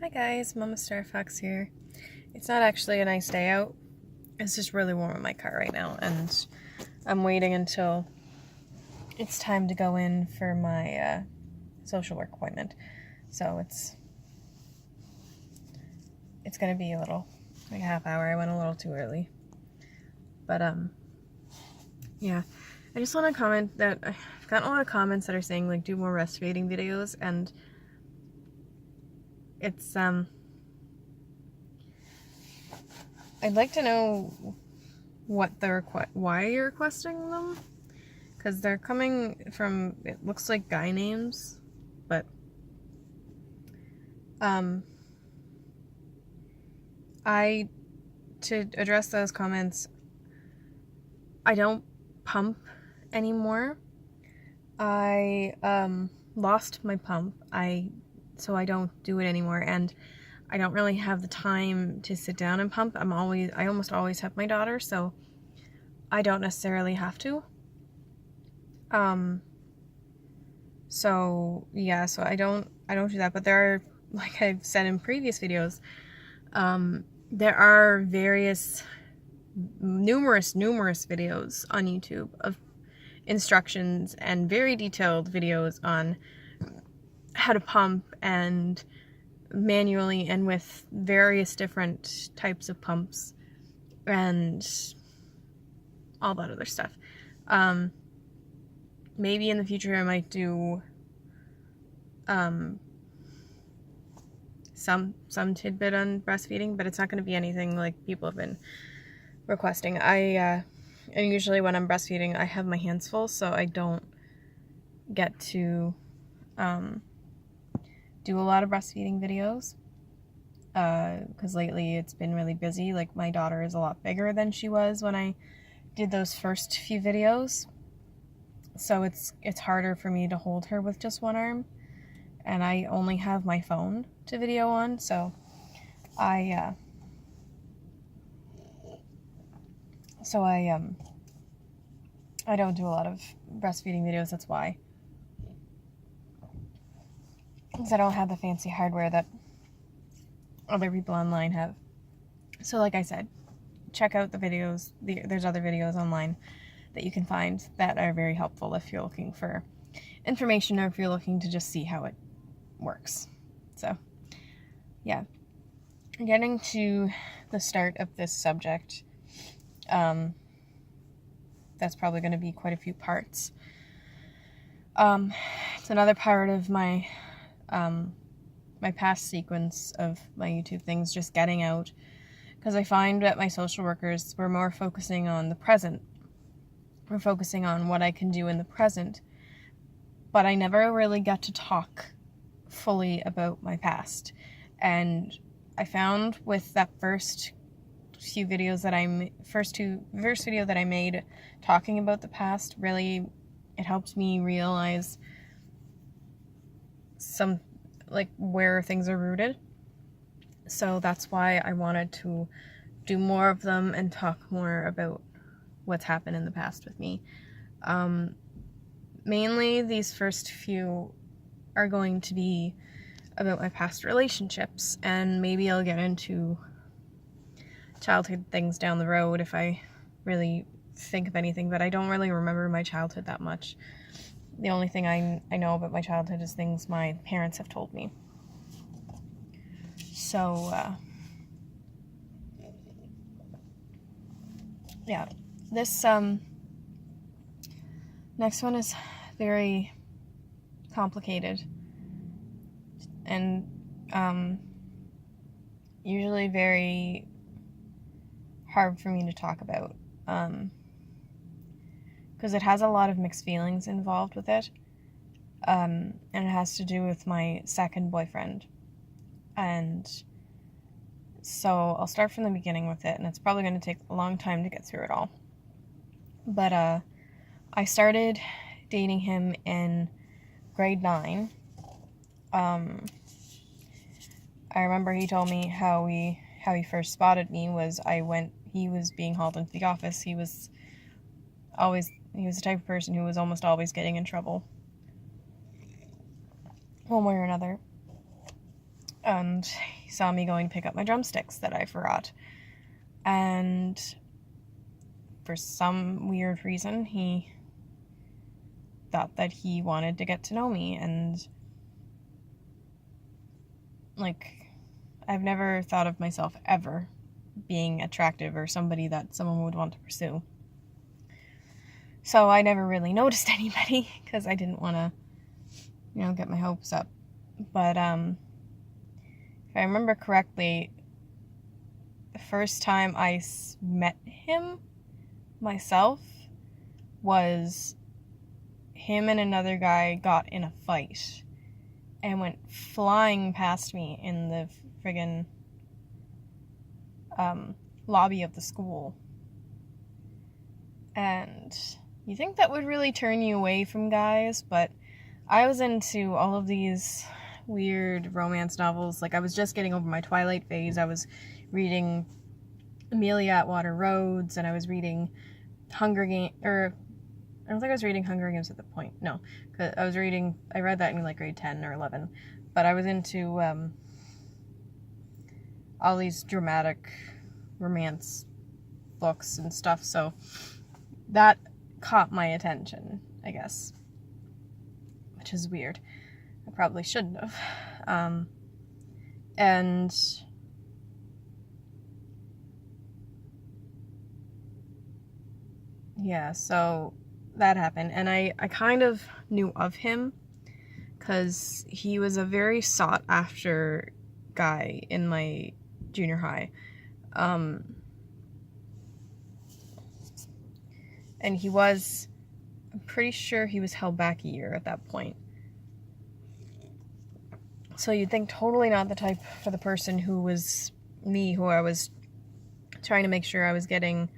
Hi guys, Mama Star Fox here. It's not actually a nice day out. It's just really warm in my car right now, and I'm waiting until it's time to go in for my social work appointment. So it's gonna be like a half hour. I went a little too early. But yeah. I just want to comment that I've gotten a lot of comments that are saying like do more breastfeeding videos, and it's I'd like to know why you're requesting them, because they're coming from, it looks like guy names, but to address those comments, I don't pump anymore. I lost my pump, so I don't do it anymore, and I don't really have the time to sit down and pump. I almost always have my daughter, so I don't necessarily have to. So yeah, so I don't do that, but there are, like I've said in previous videos, there are numerous videos on YouTube of instructions and very detailed videos on how to pump, and manually and with various different types of pumps and all that other stuff. Maybe in the future I might do some tidbit on breastfeeding, but it's not going to be anything like people have been requesting. And usually when I'm breastfeeding, I have my hands full, so I don't get to do a lot of breastfeeding videos, because lately it's been really busy. Like, my daughter is a lot bigger than she was when I did those first few videos, so it's harder for me to hold her with just one arm, and I only have my phone to video on, so I don't do a lot of breastfeeding videos. That's why, because I don't have the fancy hardware that other people online have. So like I said, check out the videos. There's other videos online that you can find that are very helpful if you're looking for information, or if you're looking to just see how it works. So yeah, getting to the start of this subject, that's probably going to be quite a few parts. It's another part of my my past sequence of my YouTube things just getting out, because I find that my social workers were more focusing on the present. We're focusing on what I can do in the present, but I never really got to talk fully about my past. And I found with that first video that I made talking about the past, really, it helped me realize some, like, where things are rooted. So that's why I wanted to do more of them and talk more about what's happened in the past with me. Mainly these first few are going to be about my past relationships, and maybe I'll get into childhood things down the road if I really think of anything, but I don't really remember my childhood that much. The only thing I know about my childhood is things my parents have told me. So yeah, this next one is very complicated, and usually very hard for me to talk about, because it has a lot of mixed feelings involved with it, and it has to do with my second boyfriend. And so I'll start from the beginning with it, and it's probably going to take a long time to get through it all. But I started dating him in grade 9. I remember he told me how he first spotted me was he was being hauled into the office. He was the type of person who was almost always getting in trouble, one way or another. and he saw me going to pick up my drumsticks that I forgot. And for some weird reason, he thought that he wanted to get to know me. And, like, I've never thought of myself ever being attractive or somebody that someone would want to pursue. So I never really noticed anybody because I didn't want to, get my hopes up. But if I remember correctly, the first time I met him myself was him and another guy got in a fight and went flying past me in the friggin' lobby of the school. And you think that would really turn you away from guys, but I was into all of these weird romance novels. Like, I was just getting over my Twilight phase. I was reading Amelia Atwater Rhodes, and I was reading Hunger Games, or I don't think I was reading Hunger Games at the point. No, because I read that in like grade 10 or 11, but I was into all these dramatic romance books and stuff, so that caught my attention, I guess, which is weird. I probably shouldn't have. And yeah, so that happened, and I kind of knew of him because he was a very sought after guy in my junior high. And I'm pretty sure he was held back a year at that point. So you'd think totally not the type for the person who was me, who I was trying to make sure I was getting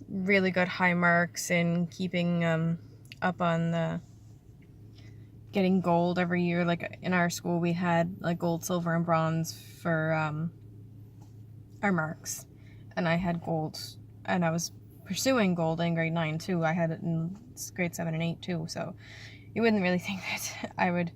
really good high marks and keeping up on getting gold every year. Like, in our school we had like gold, silver, and bronze for our marks, and I had gold, and I was pursuing gold in grade 9 too. I had it in grade 7 and 8 too, so you wouldn't really think that I would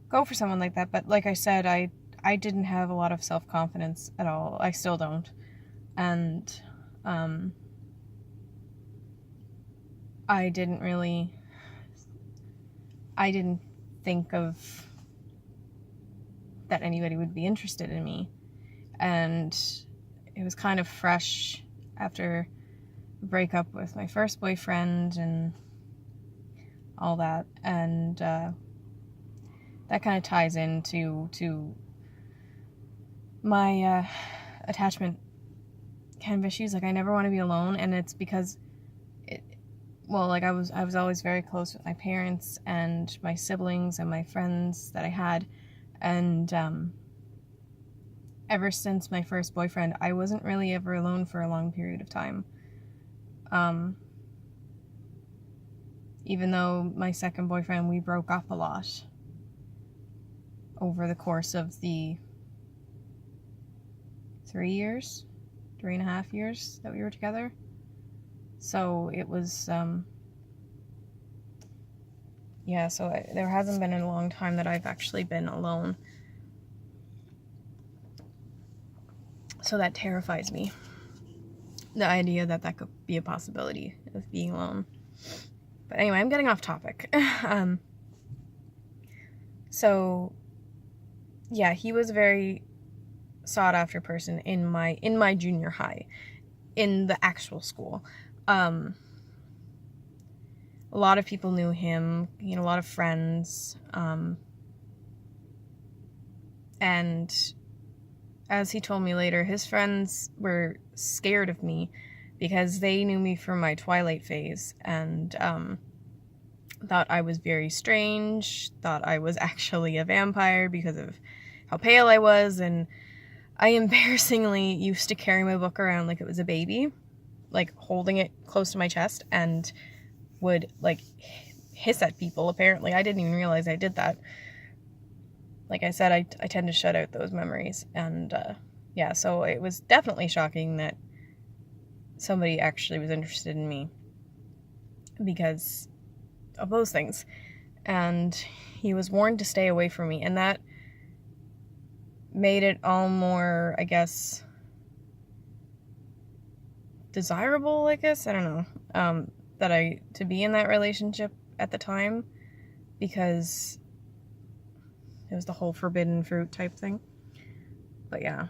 go for someone like that. But like I said, I didn't have a lot of self-confidence at all. I still don't. And I didn't think of that anybody would be interested in me. And it was kind of fresh after a breakup with my first boyfriend and all that. And that kind of ties into my attachment kind of issues. Like, I never want to be alone, and it's because I was always very close with my parents and my siblings and my friends that I had, and ever since my first boyfriend, I wasn't really ever alone for a long period of time. Even though my second boyfriend, we broke up a lot over the course of the 3.5 years that we were together. So it was, so there hasn't been a long time that I've actually been alone. So that terrifies me. The idea that could be a possibility of being alone. But anyway, I'm getting off topic. So yeah, he was a very sought after person in my junior high, in the actual school. A lot of people knew him, a lot of friends, and as he told me later, his friends were scared of me because they knew me from my Twilight phase, and thought I was very strange, thought I was actually a vampire because of how pale I was, and I embarrassingly used to carry my book around like it was a baby, like holding it close to my chest, and would like hiss at people. Apparently I didn't even realize I did that. Like I said, I tend to shut out those memories, and so it was definitely shocking that somebody actually was interested in me because of those things. And he was warned to stay away from me, and that made it all more, I guess, desirable, I guess, I don't know, to be in that relationship at the time, because it was the whole forbidden fruit type thing. But yeah,